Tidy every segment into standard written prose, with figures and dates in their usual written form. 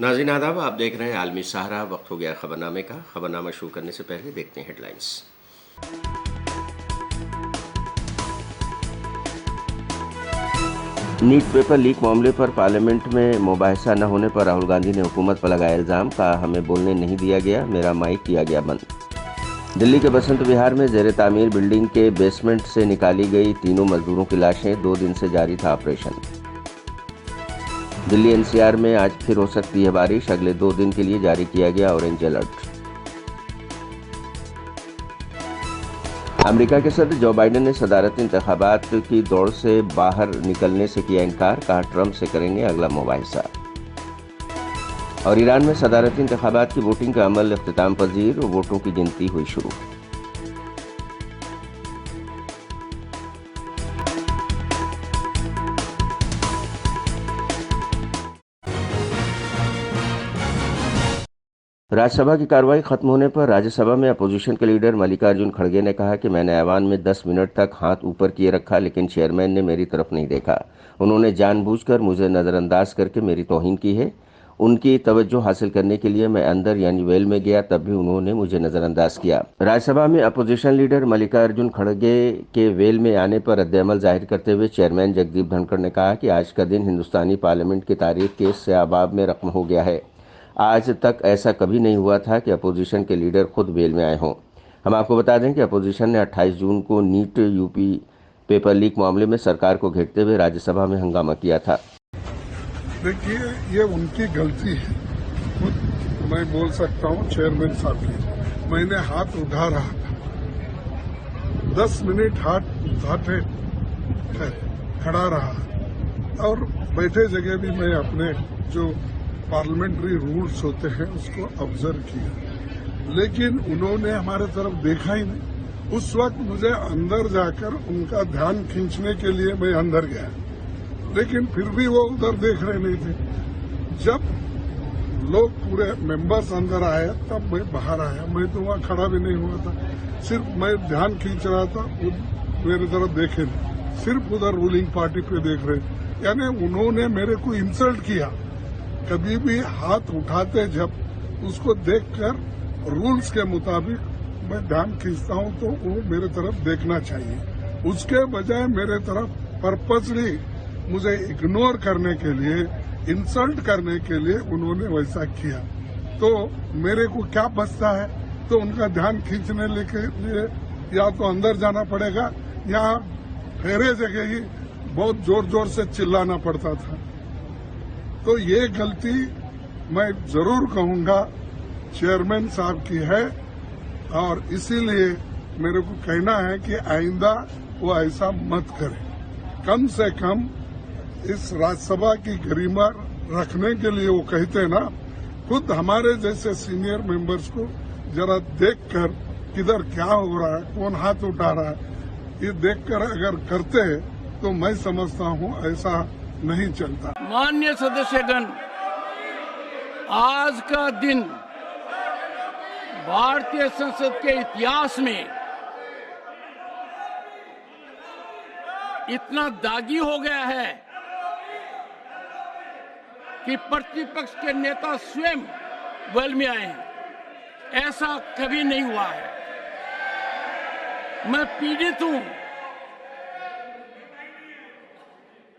नाज़रीन आदाब, आप देख रहे हैं आलमी सहारा। वक्त हो गया खबरनामे का। खबरनामा शुरू करने से पहले देखते हैं हेडलाइंस। नीट पेपर लीक मामले पर पार्लियामेंट में मुबाहिसा न होने पर राहुल गांधी ने हुकूमत पर लगाया इल्जाम। कहा, हमें बोलने नहीं दिया गया, मेरा माइक किया गया बंद। दिल्ली के बसंत विहार में जेर तामीर बिल्डिंग के बेसमेंट से निकाली गई तीनों मजदूरों की लाशें। 2 दिन से जारी था ऑपरेशन। दिल्ली एनसीआर में आज फिर हो सकती है बारिश। अगले 2 दिन के लिए जारी किया गया ऑरेंज अलर्ट। अमेरिका के सदर जो बाइडेन ने सदारती इंतखाबात की दौड़ से बाहर निकलने से किया इनकार। कहा, ट्रंप से करेंगे अगला मुबाहिसा। और ईरान में सदारती इंतखाबात की वोटिंग का अमल इख्तिताम पजीर। वोटों की गिनती हुई शुरू। राज्यसभा की कार्रवाई खत्म होने पर राज्यसभा में अपोजिशन के लीडर मल्लिकार्जुन खड़गे ने कहा कि मैंने ऐवान में 10 मिनट तक हाथ ऊपर किए रखा, लेकिन चेयरमैन ने मेरी तरफ नहीं देखा। उन्होंने जानबूझकर मुझे नज़रअंदाज करके मेरी तौहीन की है। उनकी तवज्जो हासिल करने के लिए मैं अंदर यानी वेल में गया, तब भी उन्होंने मुझे नज़रअंदाज किया। राज्यसभा में अपोजिशन लीडर मल्लिकार्जुन खड़गे के वेल में आने पर रद्द-ए-अमल जाहिर करते हुए चेयरमैन जगदीप धनखड़ ने कहा कि आज का दिन हिंदुस्तानी पार्लियामेंट की तारीख के सयाबाब में रकम हो गया है। आज तक ऐसा कभी नहीं हुआ था कि अपोजिशन के लीडर खुद वेल में आए हों। हम आपको बता दें कि अपोजिशन ने 28 जून को नीट यूपी पेपर लीक मामले में सरकार को घेरते हुए राज्यसभा में हंगामा किया था। देखिए, ये उनकी गलती है। खुद मैं बोल सकता हूँ चेयरमैन साहब की। मैंने हाथ उठा रहा था, 10 मिनट हाथ उठाते खड़ा रहा और बैठे जगह भी मैं अपने जो पार्लियामेंट्री रूल्स होते हैं उसको ऑब्जर्व किया, लेकिन उन्होंने हमारे तरफ देखा ही नहीं। उस वक्त मुझे अंदर जाकर उनका ध्यान खींचने के लिए मैं अंदर गया, लेकिन फिर भी वो उधर देख रहे नहीं थे। जब लोग पूरे मेंबर्स अंदर आए तब मैं बाहर आया। मैं तो वहां खड़ा भी नहीं हुआ था, सिर्फ मैं ध्यान खींच रहा था। मेरे तरफ देखे नहीं, सिर्फ उधर रूलिंग पार्टी पे देख रहे। यानी उन्होंने मेरे को इंसल्ट किया। कभी भी हाथ उठाते जब उसको देखकर रूल्स के मुताबिक मैं ध्यान खींचता हूं तो वो मेरे तरफ देखना चाहिए। उसके बजाय मेरे तरफ पर्पसली मुझे इग्नोर करने के लिए, इंसल्ट करने के लिए उन्होंने वैसा किया। तो मेरे को क्या बचता है? तो उनका ध्यान खींचने के लिए या तो अंदर जाना पड़ेगा या फेरे जगह ही बहुत जोर जोर से चिल्लाना पड़ता था। तो ये गलती मैं जरूर कहूंगा चेयरमैन साहब की है, और इसीलिए मेरे को कहना है कि आइंदा वो ऐसा मत करे। कम से कम इस राज्यसभा की गरिमा रखने के लिए वो कहते ना, खुद हमारे जैसे सीनियर मेंबर्स को जरा देखकर किधर क्या हो रहा है, कौन हाथ उठा रहा है, ये देखकर अगर करते तो मैं समझता हूँ ऐसा नहीं चलता। माननीय सदस्यगण, आज का दिन भारतीय संसद के इतिहास में इतना दागी हो गया है कि प्रतिपक्ष के नेता स्वयं वेल में आए हैं। ऐसा कभी नहीं हुआ है। मैं पीड़ित हूं,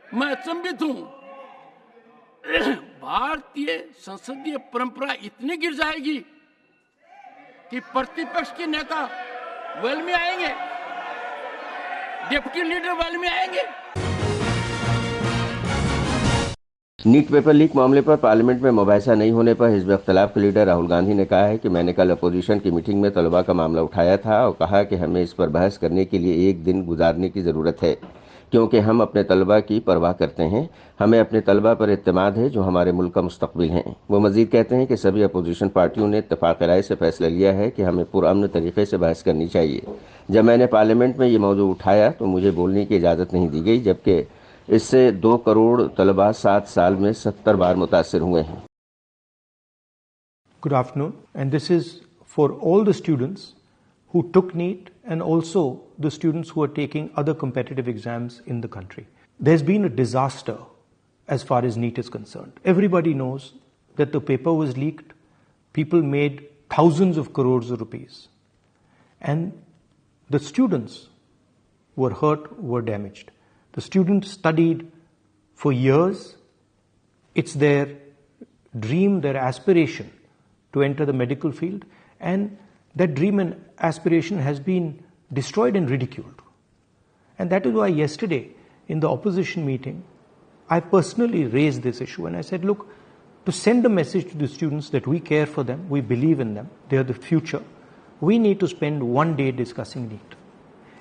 मैं अचंभित हूं। भारतीय संसदीय परंपरा इतनी गिर जाएगी कि प्रतिपक्ष के नेता वेल में आएंगे, डिप्टी लीडर वेल में आएंगे। नीट पेपर लीक मामले पर पार्लियामेंट में मुबाहिसा नहीं होने पर हिज़्ब इख्तिलाफ के लीडर राहुल गांधी ने कहा है कि मैंने कल अपोजिशन की मीटिंग में तलबा का मामला उठाया था और कहा कि हमें इस पर बहस करने के लिए 1 दिन गुजारने की ज़रूरत है, क्योंकि हम अपने तलबा की परवाह करते हैं। हमें अपने तलबा पर इत्तेमाद है जो हमारे मुल्क का मुस्तकबिल हैं। वो मजीद कहते हैं कि सभी अपोजिशन पार्टियों ने इत्तेफाक राय से फैसला लिया है कि हमें पुरअमन तरीके से बहस करनी चाहिए। जब मैंने पार्लियामेंट में ये मौजू उठाया तो मुझे बोलने की इजाज़त नहीं दी गई, जबकि इससे 2 करोड़ तलबा 7 साल में 70 बार मुतासिर हुए हैं। Good afternoon, and this is for all the students who took NEET and also the students who are taking other competitive exams in the country. There's been a disaster as far as NEET is concerned. Everybody knows that the paper was leaked, people made thousands of crores of rupees. And the students were hurt, were damaged. The students studied for years. It's their dream, their aspiration to enter the medical field, and that dream and aspiration has been destroyed and ridiculed. And that is why yesterday in the opposition meeting, I personally raised this issue and I said, look, to send a message to the students that we care for them, we believe in them, they are the future, we need to spend one day discussing NEET.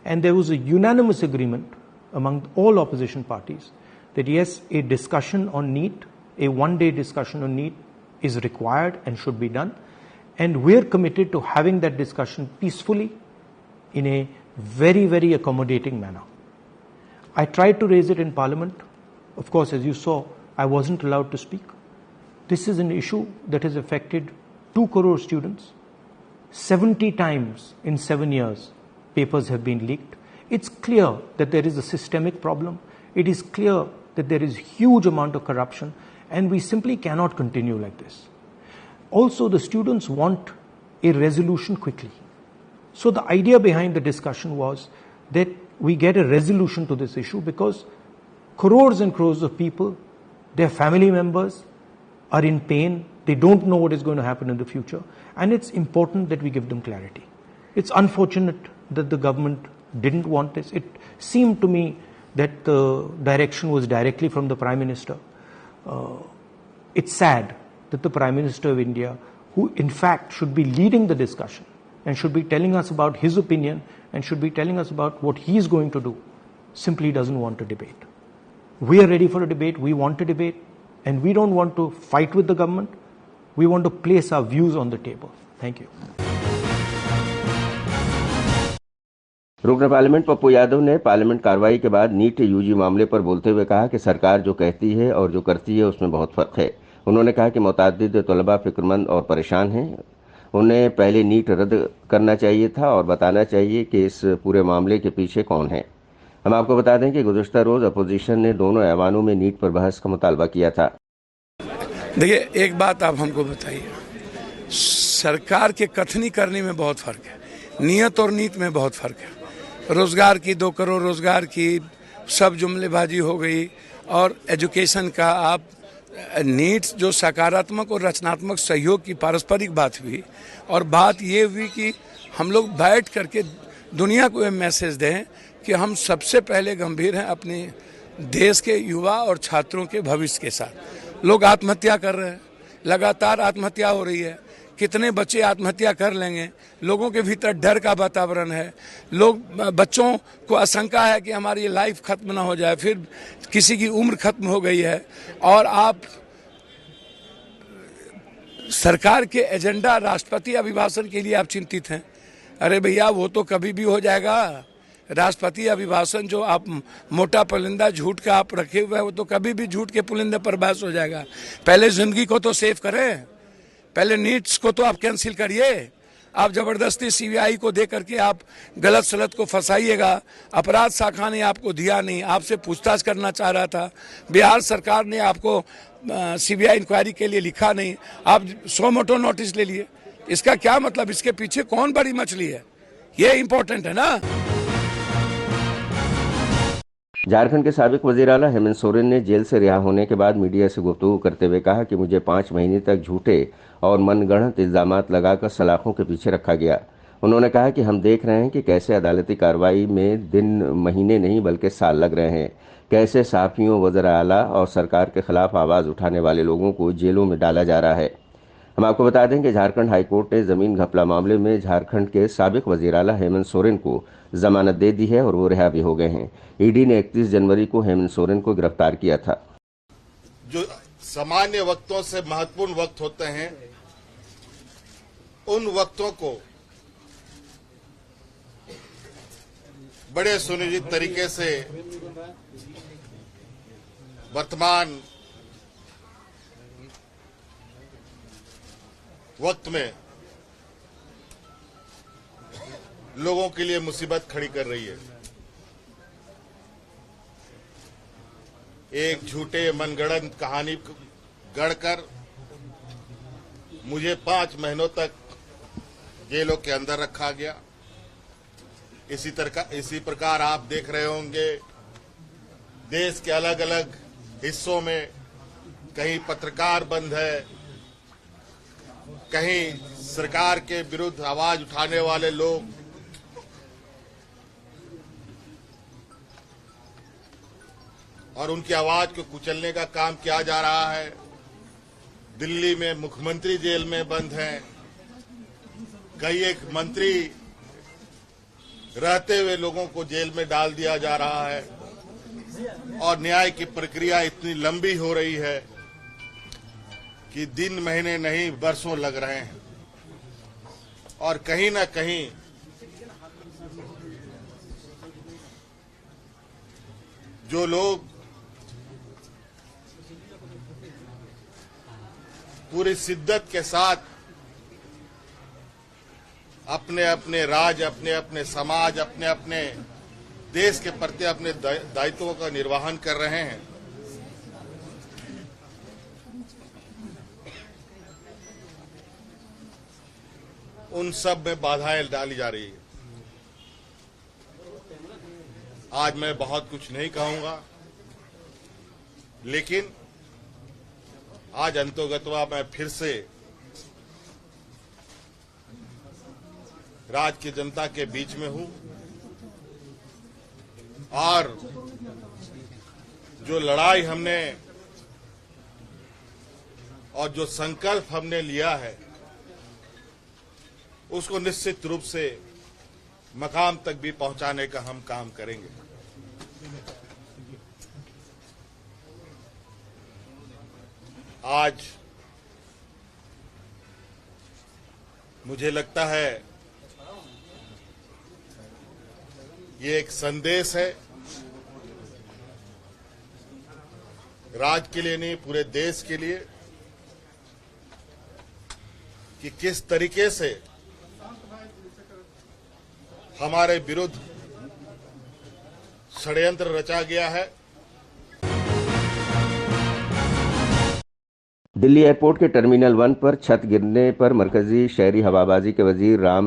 And there was a unanimous agreement among all opposition parties that yes, a discussion on NEET, a one-day discussion on NEET is required and should be done. And we're committed to having that discussion peacefully in a very, very accommodating manner. I tried to raise it in Parliament. Of course, as you saw, I wasn't allowed to speak. This is an issue that has affected 2 crore students. 70 times in 7 years, papers have been leaked. It's clear that there is a systemic problem. It is clear that there is huge amount of corruption, and we simply cannot continue like this. Also, the students want a resolution quickly. So the idea behind the discussion was that we get a resolution to this issue because crores and crores of people, their family members are in pain. They don't know what is going to happen in the future. And it's important that we give them clarity. It's unfortunate that the government didn't want this. It seemed to me that the direction was directly from the Prime Minister. It's sad that the Prime Minister of India, who in fact should be leading the discussion and should be telling us about his opinion and should be telling us about what he is going to do, simply doesn't want to debate. We are ready for a debate. We want to debate. And we don't want to fight with the government. We want to place our views on the table. Thank you. रुकन parliament Pappu Yadav ने parliament कार्रवाई के बाद NEET UG मामले पर बोलते हुए कहा कि सरकार जो कहती है और जो करती है उसमें बहुत फर्क है। उन्होंने कहा कि मुतअद्दिद तलबा फिक्रमंद और परेशान हैं। उन्हें पहले नीट रद्द करना चाहिए था और बताना चाहिए कि इस पूरे मामले के पीछे कौन है। हम आपको बता दें कि गुज़श्ता रोज अपोजिशन ने दोनों ऐवानों में नीट पर बहस का मुतालबा किया था। देखिए, एक बात आप हमको बताइए, सरकार के कथनी करने में बहुत फर्क है, नियत और नीत में बहुत फर्क है। रोजगार की 2 करोड़ रोजगार की सब जुमलेबाजी हो गई, और एजुकेशन का आप नीट जो सकारात्मक और रचनात्मक सहयोग की पारस्परिक बात हुई, और बात ये हुई कि हम लोग बैठ करके दुनिया को ये मैसेज दें कि हम सबसे पहले गंभीर हैं अपने देश के युवा और छात्रों के भविष्य के साथ। लोग आत्महत्या कर रहे हैं, लगातार आत्महत्या हो रही है। कितने बच्चे आत्महत्या कर लेंगे? लोगों के भीतर डर का वातावरण है। बच्चों को आशंका है कि हमारी लाइफ खत्म ना हो जाए, फिर किसी की उम्र खत्म हो गई है, और आप सरकार के एजेंडा राष्ट्रपति अभिभाषण के लिए आप चिंतित हैं। अरे भैया, वो तो कभी भी हो जाएगा। राष्ट्रपति अभिभाषण जो आप मोटा पुलिंदा झूठ का आप रखे हुए हैं, वो तो कभी भी झूठ के पुलिंदे पर बहस हो जाएगा। पहले जिंदगी को तो सेव करें, पहले नीट्स को तो आप कैंसिल करिए। आप जबरदस्ती सीबीआई को दे करके आप गलत सलत को फंसाइएगा। अपराध शाखा ने आपको दिया नहीं, आपसे पूछताछ करना चाह रहा था। बिहार सरकार ने आपको सीबीआई इंक्वायरी के लिए लिखा नहीं, आप सो मोटो नोटिस ले लिए। इसका क्या मतलब? इसके पीछे कौन बड़ी मछली है, ये इंपॉर्टेंट है ना। झारखंड के साबिक वज़ीर आला हेमंत सोरेन ने जेल से रिहा होने के बाद मीडिया से गुफ्तगू करते हुए कहा कि मुझे 5 महीने तक झूठे और मनगढ़ंत इल्जामात लगाकर सलाखों के पीछे रखा गया। उन्होंने कहा कि हम देख रहे हैं कि कैसे अदालती कार्रवाई में दिन महीने नहीं बल्कि साल लग रहे हैं, कैसे सहाफ़ियों, वज़ीर आला और सरकार के खिलाफ आवाज़ उठाने वाले लोगों को जेलों में डाला जा रहा है। हम आपको बता दें कि झारखंड हाईकोर्ट ने ज़मीन घपला मामले में झारखंड के साबिक वज़ीर आला हेमंत सोरेन को जमानत दे दी है और वो रिहा भी हो गए हैं। ईडी ने 31 जनवरी को हेमंत सोरेन को गिरफ्तार किया था। जो सामान्य वक्तों से महत्वपूर्ण वक्त होते हैं, उन वक्तों को बड़े सुनियोजित तरीके से वर्तमान वक्त में लोगों के लिए मुसीबत खड़ी कर रही है। एक झूठे मनगढ़ंत कहानी गढ़कर मुझे 5 महीनों तक जेलों के अंदर रखा गया। इसी प्रकार आप देख रहे होंगे देश के अलग अलग हिस्सों में कहीं पत्रकार बंद है, कहीं सरकार के विरुद्ध आवाज उठाने वाले लोग और उनकी आवाज को कुचलने का काम किया जा रहा है। दिल्ली में मुख्यमंत्री जेल में बंद हैं, कई एक मंत्री रहते हुए लोगों को जेल में डाल दिया जा रहा है और न्याय की प्रक्रिया इतनी लंबी हो रही है कि दिन महीने नहीं वर्षों लग रहे हैं। और कहीं ना कहीं जो लोग पूरी शिद्दत के साथ अपने अपने राज्य, अपने अपने समाज, अपने अपने देश के प्रति अपने दायित्वों का निर्वहन कर रहे हैं, उन सब में बाधाएं डाली जा रही है। आज मैं बहुत कुछ नहीं कहूंगा, लेकिन आज अंतोगत्वा मैं फिर से राज्य की जनता के बीच में हूं और जो लड़ाई हमने और जो संकल्प हमने लिया है उसको निश्चित रूप से मकाम तक भी पहुंचाने का हम काम करेंगे। आज मुझे लगता है ये एक संदेश है, राज्य के लिए नहीं पूरे देश के लिए, कि किस तरीके से हमारे विरुद्ध षड्यंत्र रचा गया है। दिल्ली एयरपोर्ट के टर्मिनल 1 पर छत गिरने पर मरकजी शहरी हवाबाजी के वजीर राम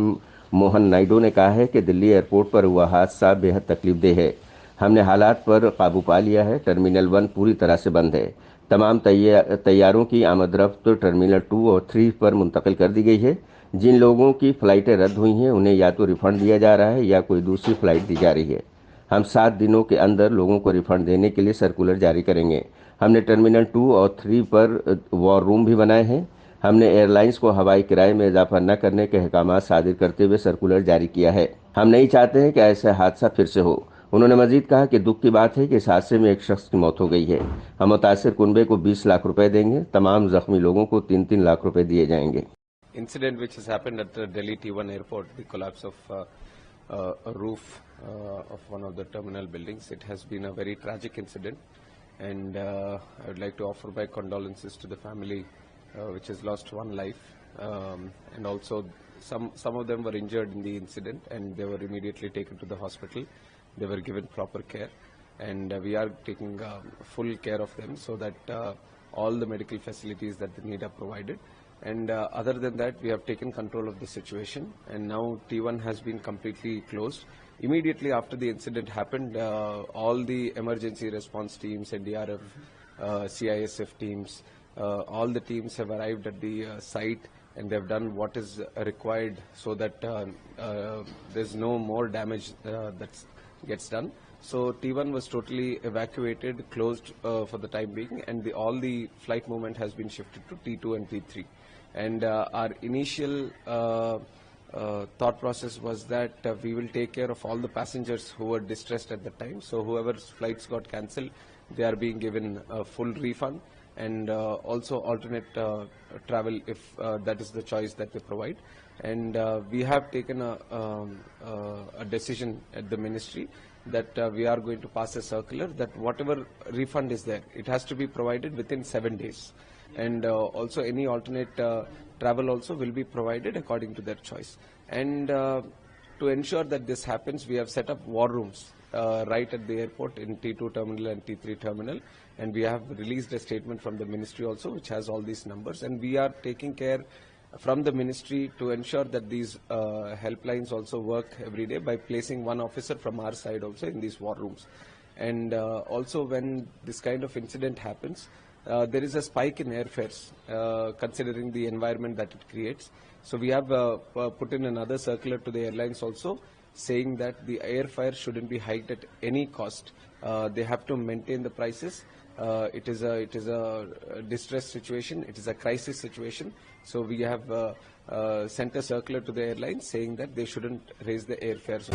मोहन नायडू ने कहा है कि दिल्ली एयरपोर्ट पर हुआ हादसा बेहद तकलीफदेह है। हमने हालात पर काबू पा लिया है। टर्मिनल 1 पूरी तरह से बंद है। तमाम तैयारों की आमद-रफ्त टर्मिनल 2 और 3 पर मुंतकिल कर दी गई है। जिन लोगों की फ़्लाइटें रद्द हुई हैं उन्हें या तो रिफंड दिया जा रहा है या कोई दूसरी फ़्लाइट दी जा रही है। हम 7 दिनों के अंदर लोगों को रिफंड देने के लिए सर्कुलर जारी करेंगे। हमने टर्मिनल 2 और 3 पर वॉर रूम भी बनाए हैं। हमने एयरलाइंस को हवाई किराए में इजाफा न करने के अहकाम सादिर करते हुए सर्कुलर जारी किया है। हम नहीं चाहते हैं कि ऐसा हादसा फिर से हो। उन्होंने मजीद कहा कि दुख की बात है कि इस हादसे में एक शख्स की मौत हो गई है। हम मुतासिर कुनबे को 20 लाख रुपए देंगे। तमाम जख्मी लोगों को 3-3 लाख रुपए दिए जाएंगे। Incident which has happened at the Delhi T1 airport, the collapse of a roof of one of the terminal buildings. It has been a very tragic incident, and I would like to offer my condolences to the family which has lost one life, and also some of them were injured in the incident, and they were immediately taken to the hospital. They were given proper care, and we are taking full care of them so that all the medical facilities that they need are provided. And other than that, we have taken control of the situation, and now T1 has been completely closed. Immediately after the incident happened, all the emergency response teams, NDRF, CISF teams, all the teams have arrived at the site, and they have done what is required so that there's no more damage that gets done. So T1 was totally evacuated, closed for the time being, and all the flight movement has been shifted to T2 and T3. And our initial thought process was that we will take care of all the passengers who were distressed at the time. So whoever's flights got cancelled, they are being given a full refund, and also alternate travel if that is the choice that they provide. And we have taken a decision at the ministry that we are going to pass a circular that whatever refund is there, it has to be provided within 7 days. And also any alternate travel also will be provided according to their choice. And to ensure that this happens, we have set up war rooms right at the airport in T2 terminal and T3 terminal, and we have released a statement from the ministry also which has all these numbers, and we are taking care from the ministry to ensure that these helplines also work every day by placing one officer from our side also in these war rooms. And also when this kind of incident happens, there is a spike in airfares considering the environment that it creates. So we have put in another circular to the airlines also saying that the airfare shouldn't be hiked at any cost. They have to maintain the prices. It is a distress situation. It is a crisis situation. So we have sent a circular to the airlines saying that they shouldn't raise the airfares.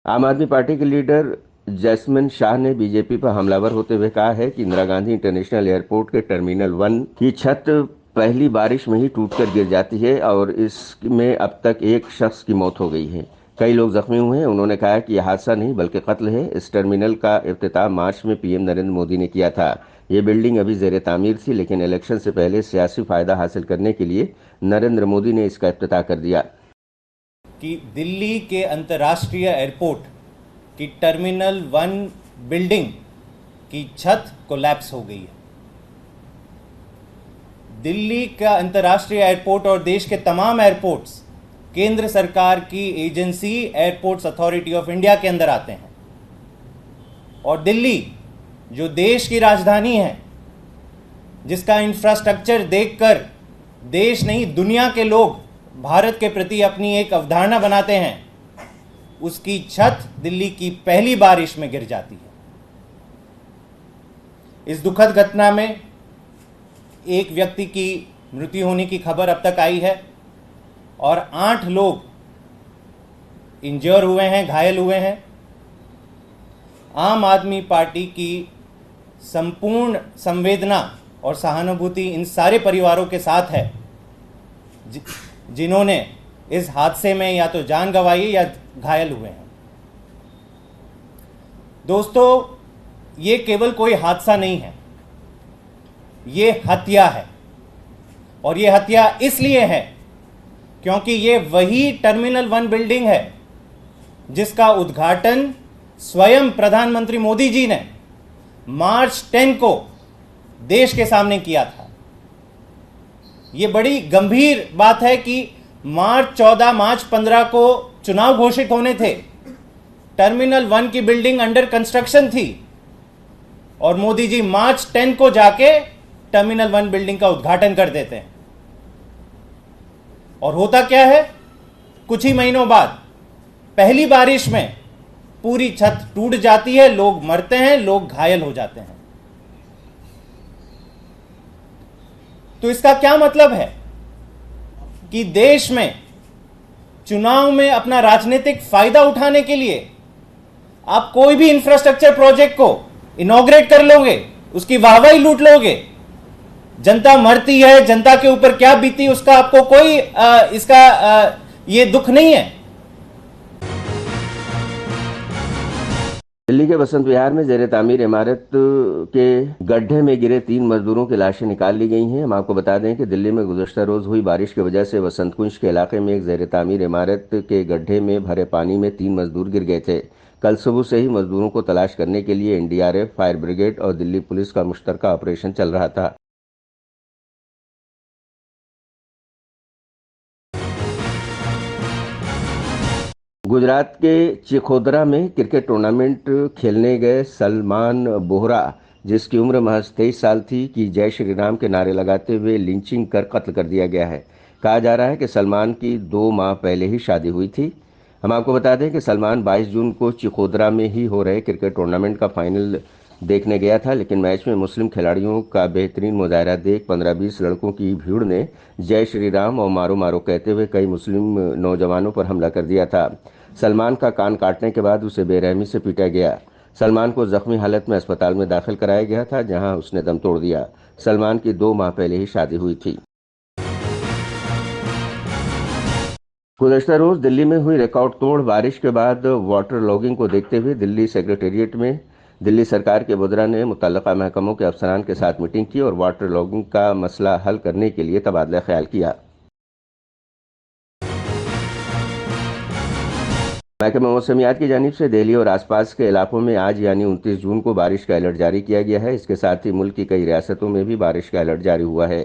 आम आदमी party के leader jasmine Shah ने BJP पर हमलावर होते हुए कहा है कि इंदिरा गांधी इंटरनेशनल एयरपोर्ट के टर्मिनल 1 की छत पहली बारिश में ही टूटकर गिर जाती है और इसमें अब तक एक शख्स की मौत हो गई है। कई लोग जख्मी हुए हैं। उन्होंने कहा कि यह हादसा नहीं बल्कि कत्ल है। इस टर्मिनल का इफ्तिताह मार्च में पीएम नरेंद्र मोदी ने किया था। ये बिल्डिंग अभी ज़ेर तामीर थी, लेकिन इलेक्शन से पहले सियासी फायदा हासिल करने के लिए नरेंद्र मोदी ने इसका इफ्तिताह कर दिया। कि दिल्ली के अंतर्राष्ट्रीय एयरपोर्ट की टर्मिनल 1 बिल्डिंग की छत कोलैप्स हो गई है। दिल्ली का अंतर्राष्ट्रीय एयरपोर्ट और देश के तमाम एयरपोर्ट्स केंद्र सरकार की agency airports authority of India के अंदर आते हैं, और दिल्ली जो देश की राजधानी है, जिसका इंफ्रास्ट्रक्चर देखकर देश नहीं दुनिया के लोग भारत के प्रति अपनी एक अवधारणा बनाते हैं, उसकी छत दिल्ली की पहली बारिश में गिर जाती है। इस दुखद घटना में एक व्यक्ति की मृत्यु होने की खबर अब तक आई है और 8 लोग इंजर हुए हैं, घायल हुए हैं। आम आदमी पार्टी की संपूर्ण संवेदना और सहानुभूति इन सारे परिवारों के साथ है जिन्होंने इस हादसे में या तो जान गंवाई या घायल हुए हैं। दोस्तों, ये केवल कोई हादसा नहीं है, ये हत्या है, और ये हत्या इसलिए है क्योंकि ये वही टर्मिनल 1 बिल्डिंग है जिसका उद्घाटन स्वयं प्रधानमंत्री मोदी जी ने मार्च 10 को देश के सामने किया था। ये बड़ी गंभीर बात है कि मार्च 14, मार्च 15 को चुनाव घोषित होने थे, टर्मिनल 1 की बिल्डिंग अंडर कंस्ट्रक्शन थी और मोदी जी मार्च 10 को जाके टर्मिनल 1 बिल्डिंग का उद्घाटन कर देते हैं। और होता क्या है, कुछ ही महीनों बाद पहली बारिश में पूरी छत टूट जाती है, लोग मरते हैं, लोग घायल हो जाते हैं। तो इसका क्या मतलब है कि देश में चुनाव में अपना राजनीतिक फायदा उठाने के लिए आप कोई भी इंफ्रास्ट्रक्चर प्रोजेक्ट को इनॉग्रेट कर लोगे, उसकी वाहवाही लूट लोगे। जनता मरती है, जनता के ऊपर क्या बीती उसका आपको कोई ये दुख नहीं है। दिल्ली के बसंत विहार में ज़ेर तामीर इमारत के गड्ढे में गिरे 3 मजदूरों की लाशें निकाल ली गई हैं। हम आपको बता दें कि दिल्ली में गुज़श्ता रोज़ हुई बारिश की वजह से वसंत कुंज के इलाके में एक ज़ेर तामीर इमारत के गड्ढे में भरे पानी में 3 मजदूर गिर गए थे। कल सुबह से ही मजदूरों को तलाश करने के लिए एनडीआरएफ, फायर ब्रिगेड और दिल्ली पुलिस का मुश्तरका ऑपरेशन चल रहा था। गुजरात के चिखोदरा में क्रिकेट टूर्नामेंट खेलने गए सलमान बोहरा, जिसकी उम्र महज 23 साल थी, की जय श्री राम के नारे लगाते हुए लिंचिंग कर कत्ल कर दिया गया है। कहा जा रहा है कि सलमान की 2 माह पहले ही शादी हुई थी। हम आपको बता दें कि सलमान 22 जून को चिखोदरा में ही हो रहे क्रिकेट टूर्नामेंट का फाइनल देखने गया था, लेकिन मैच में मुस्लिम खिलाड़ियों का बेहतरीन मुजाहरा देख 15-20 लड़कों की भीड़ ने जय श्री राम और मारो मारो कहते हुए कई मुस्लिम नौजवानों पर हमला कर दिया था। सलमान का कान काटने के बाद उसे बेरहमी से पीटा गया। सलमान को जख्मी हालत में अस्पताल में दाखिल कराया गया था, जहां उसने दम तोड़ दिया। सलमान की 2 माह पहले ही शादी हुई थी। गुज़श्ता रोज दिल्ली में हुई रिकॉर्ड तोड़ बारिश के बाद वाटर लॉगिंग को देखते हुए दिल्ली सेक्रेटेरिएट में दिल्ली सरकार के बुदरा ने मुतल्लिका महकमों के अफसरान के साथ मीटिंग की और वाटर लॉगिंग का मसला हल करने के लिए तबादला ख्याल किया। महकमा मौसमियात की जानिब से दिल्ली और आसपास के इलाकों में आज यानी 29 जून को बारिश का अलर्ट जारी किया गया है। इसके साथ ही मुल्क की कई रियासतों में भी बारिश का अलर्ट जारी हुआ है।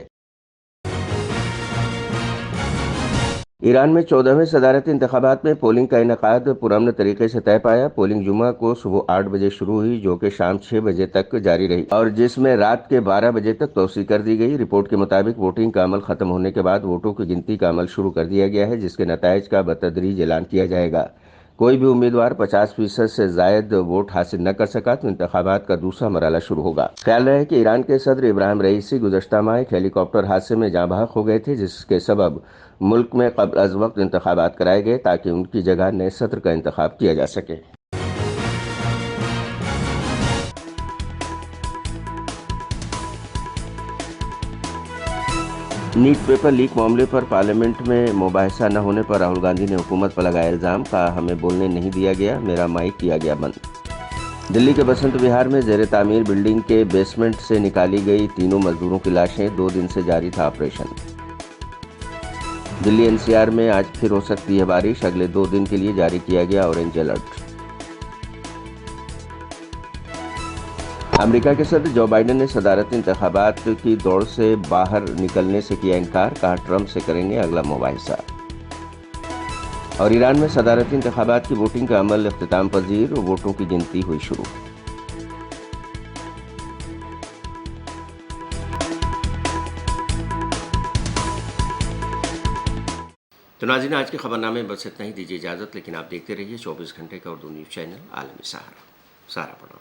ईरान में 14वें सदारती इंतखाबात में पोलिंग का इनेकाद पुरअमन तरीके से तय पाया। पोलिंग जुमा को सुबह 8 बजे शुरू हुई, जो कि शाम 6 बजे तक जारी रही और जिसमें रात के 12 बजे तक तोसी कर दी गई। रिपोर्ट के मुताबिक वोटिंग का अमल खत्म होने के बाद वोटों की गिनती का अमल शुरू कर दिया गया है, जिसके नताइज का बतदरीज ऐलान किया जाएगा। कोई भी उम्मीदवार 50% से जायद वोट हासिल न कर सका तो इंतखाबात का दूसरा मरहला शुरू होगा। ख्याल रहे कि ईरान के सदर इब्राहिम रईसी गुज़श्ता माह एक हेलीकॉप्टर हादसे में जाँ बहक हो गए थे, जिसके सबब मुल्क में क़ब्ल अज़ वक्त इंतखाबात कराए गए ताकि उनकी जगह नए सदर का इंतखाब किया जा सके। नीट पेपर लीक मामले पर पार्लियामेंट में मुबाहिसा न होने पर राहुल गांधी ने हुकूमत पर लगाया इल्ज़ाम। कहा, हमें बोलने नहीं दिया गया, मेरा माइक किया गया बंद। दिल्ली के बसंत विहार में ज़ेर तामीर बिल्डिंग के बेसमेंट से निकाली गई तीनों मजदूरों की लाशें। 2 दिन से जारी था ऑपरेशन। दिल्ली एनसीआर में आज फिर हो सकती है बारिश। अगले 2 दिन के लिए जारी किया गया ऑरेंज अलर्ट। अमेरिका के सदर जो बाइडेन ने सदारती इंतखाबात की दौड़ से बाहर निकलने से किया इनकार। कहा, ट्रंप से करेंगे अगला मुबाहिसा। और ईरान में सदारती इंतखाबात की वोटिंग का अमल इख्तिताम पजीर, वोटों की गिनती हुई शुरू। तो नाज़रीन, आज के खबरनामे में बस इतना ही। दीजिए इजाज़त, लेकिन आप देखते रहिए 24 घंटे का उर्दू न्यूज़ चैनल आलमी सहारा। सहारा पढ़ो।